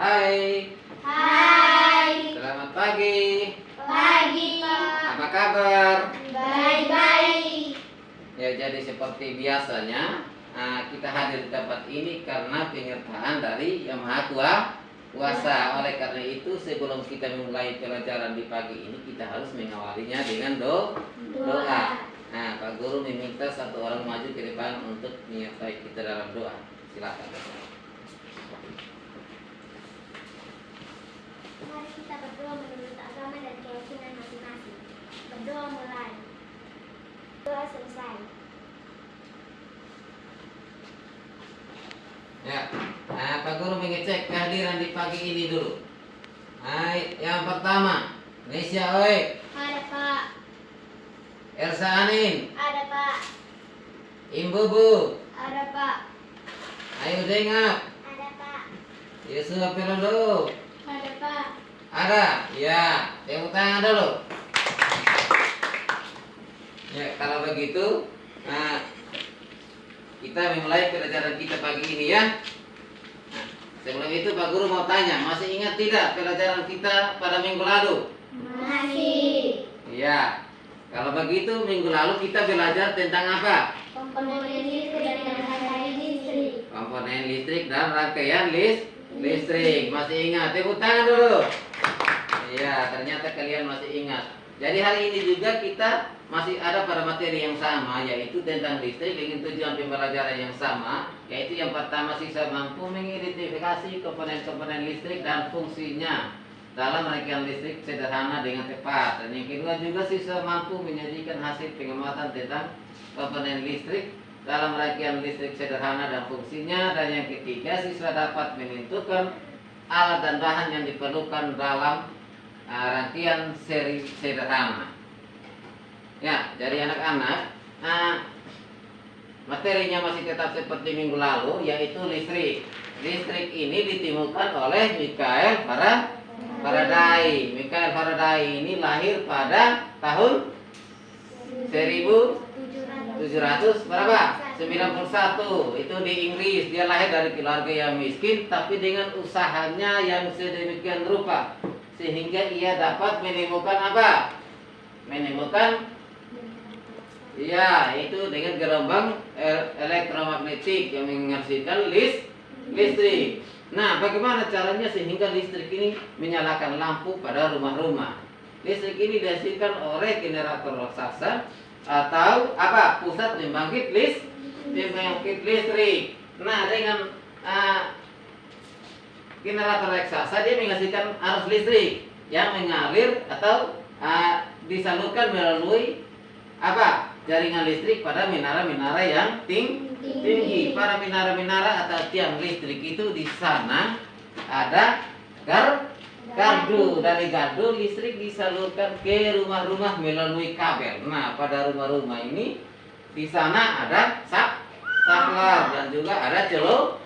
Hai. Hai. Selamat pagi. Pagi, Pak. Apa kabar? Baik-baik. Ya, jadi seperti biasanya kita hadir di tempat ini karena penyertaan dari Yang Maha Kuasa. Oleh karena itu, sebelum kita memulai pelajaran di pagi ini, kita harus mengawalinya dengan doa. Nah, Pak Guru meminta satu orang maju ke depan untuk menyertai kita dalam doa. Silakan. Mari kita berdoa menurut agama dan keyakinan masing-masing. Berdoa mulai. Doa selesai. Ya, Pak Guru mengecek kehadiran di pagi ini dulu. Hai, yang pertama, Nesya Oek, Ada, Pak. Elsa Anin, Ada, Pak. Imbubu, Ada, Pak. Ayu Dengap, Ada, Pak. Yusuf Pelondo. Ada, Pak. Ada, ya, tepuk tangan dulu. Ya, kalau begitu, kita memulai pelajaran kita pagi ini ya. Nah, sebelum itu Pak Guru mau tanya, masih ingat tidak pelajaran kita pada minggu lalu? Masih. Iya. Kalau begitu minggu lalu kita belajar tentang apa? Komponen listrik dan rangkaian listrik. Komponen listrik dan rangkaian listrik. Masih ingat? Tepuk tangan dulu. Iya, ternyata kalian masih ingat. Jadi hari ini juga kita masih ada pada materi yang sama, yaitu tentang listrik dengan tujuan pembelajaran yang sama, yaitu yang pertama siswa mampu mengidentifikasi komponen-komponen listrik dan fungsinya dalam rangkaian listrik sederhana dengan tepat. Dan yang kedua juga siswa mampu menyajikan hasil pengamatan tentang komponen listrik dalam rangkaian listrik sederhana dan fungsinya. Dan yang ketiga siswa dapat menentukan alat dan bahan yang diperlukan dalam rangkaian seri sederhana. Ya, jadi anak-anak, materinya masih tetap seperti minggu lalu, yaitu listrik. Listrik ini ditemukan oleh Michael Faraday. Michael Faraday ini lahir pada tahun 1700 berapa? 91. Itu di Inggris. Dia lahir dari keluarga yang miskin, tapi dengan usahanya yang sedemikian rupa sehingga ia dapat menemukan apa? Menemukan, ya, itu dengan gelombang elektromagnetik yang menghasilkan listrik. Nah, bagaimana caranya sehingga listrik ini menyalakan lampu pada rumah-rumah? Listrik ini dihasilkan oleh generator raksasa atau apa? Pusat pembangkit listrik. Nah, dengan generator raksasa dia menghasilkan arus listrik yang mengalir atau disalurkan melalui apa? Jaringan listrik pada menara-menara yang tinggi. Pada menara-menara atau tiang listrik itu di sana ada gardu. Dari gardu listrik disalurkan ke rumah-rumah melalui kabel. Nah, pada rumah-rumah ini di sana ada saklar dan juga ada colokan.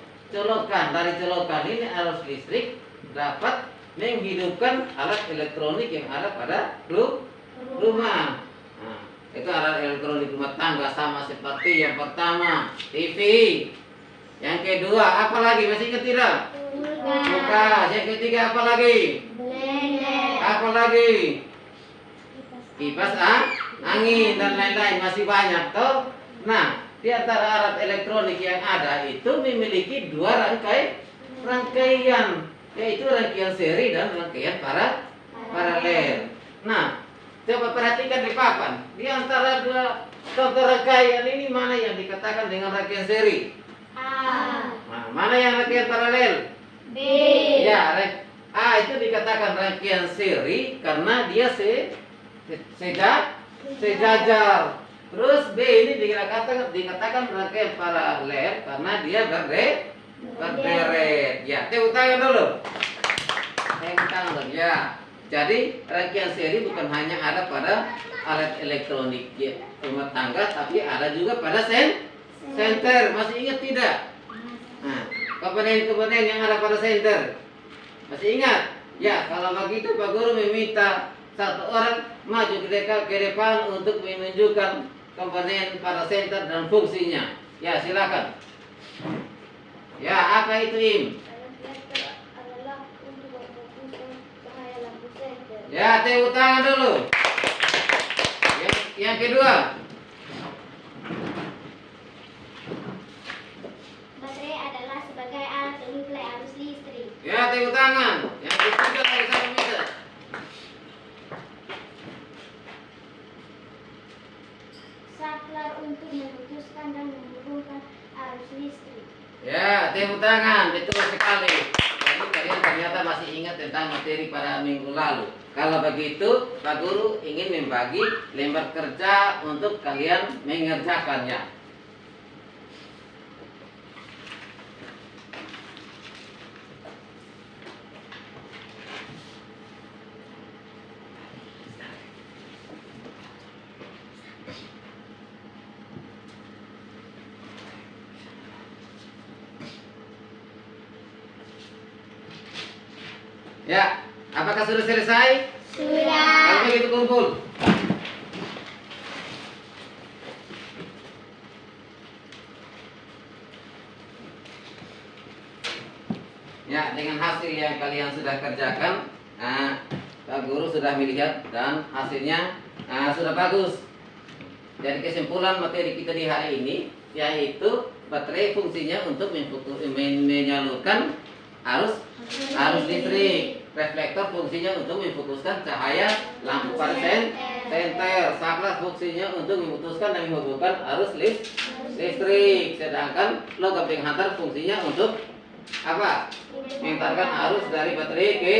Dari colokan ini arus listrik dapat menghidupkan alat elektronik yang ada pada rumah. Nah, itu alat elektronik rumah tangga sama seperti yang pertama TV. Yang kedua apa lagi? Masih ingat tidak? Kulkas. Yang ketiga apa lagi? Blender. Apa lagi? Kipas angin dan lain-lain, masih banyak toh. Nah, di antara alat elektronik yang ada itu memiliki dua rangkaian, yaitu rangkaian seri dan rangkaian paralel. Nah, coba perhatikan di papan. Di antara dua contoh rangkaian ini mana yang dikatakan dengan rangkaian seri? A. Nah, mana yang rangkaian paralel? B. Ya, A itu dikatakan rangkaian seri karena dia sejajar. Terus B ini dikatakan rangkaian paralel karena dia berderet. Ya, tepuk tangan dulu. Tepuk tangan dulu. Ya. Jadi rangkaian seri bukan hanya ada pada alat elektronik rumah tangga, tapi ada juga pada senter. Masih ingat tidak? Nah, komponen-komponen yang ada pada senter. Masih ingat? Ya, kalau begitu Pak Guru meminta satu orang maju ke depan untuk menunjukkan komponen pada senter dan fungsinya. Ya, silakan. Ya, apa itu Im? Ya, tepuk tangan dulu. Yang kedua. Baterai adalah sebagai alat penyuplai arus listrik. Ya, tepuk tangan. Yang ketiga dari 1 meter. Saklar untuk memutuskan dan menghubungkan arus listrik. Ya, tepuk tangan. Betul sekali. Jadi kalian ternyata masih ingat tentang materi pada minggu lalu. Kalau begitu, Pak Guru ingin membagi lembar kerja untuk kalian mengerjakannya. Ya, apakah sudah selesai? Sudah. Kalau begitu kumpul. Ya, dengan hasil yang kalian sudah kerjakan, Pak Guru sudah melihat dan hasilnya sudah bagus. Jadi kesimpulan materi kita di hari ini yaitu baterai fungsinya untuk menyalurkan arus listrik. Reflektor fungsinya untuk memfokuskan cahaya lampu pada senter. Saklar fungsinya untuk memutuskan dan menghubungkan arus listrik. Sedangkan logam penghantar fungsinya untuk apa? Mengantarkan arus dari baterai ke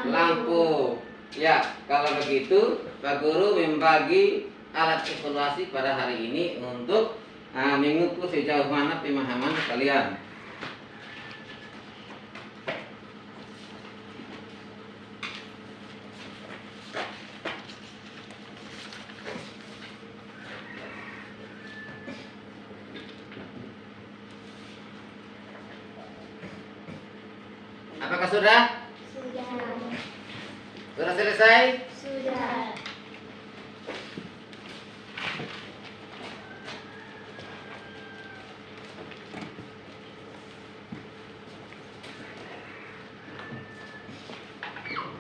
lampu. Ya, kalau begitu Pak Guru membagi alat evaluasi pada hari ini untuk mengukur sejauh mana pemahaman kalian. Apakah sudah? Sudah. Sudah selesai? Sudah.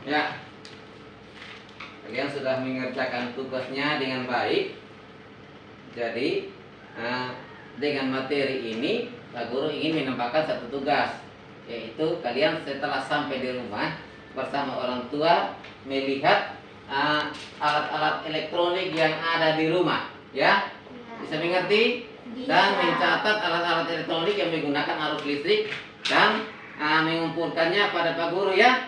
Ya. Kalian sudah mengerjakan tugasnya dengan baik. Jadi dengan materi ini Pak Guru ingin menambahkan satu tugas, yaitu kalian setelah sampai di rumah bersama orang tua melihat alat-alat elektronik yang ada di rumah, ya. Bisa mengerti dan mencatat alat-alat elektronik yang menggunakan arus listrik dan mengumpulkannya pada Pak Guru, ya.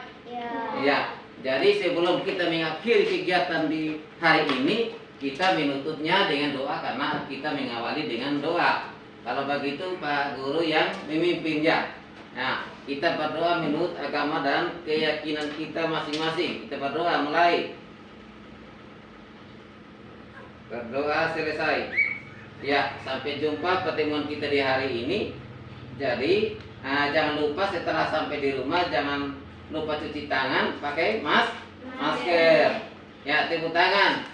Ya. Jadi sebelum kita mengakhiri kegiatan di hari ini, kita menutupnya dengan doa karena kita mengawali dengan doa. Kalau begitu Pak Guru yang memimpinnya. Nah, kita berdoa menurut agama dan keyakinan kita masing-masing. Kita berdoa mulai. Berdoa selesai. Ya, sampai jumpa pertemuan kita di hari ini. Jadi, jangan lupa setelah sampai di rumah jangan lupa cuci tangan pakai masker. Ya, tepuk tangan.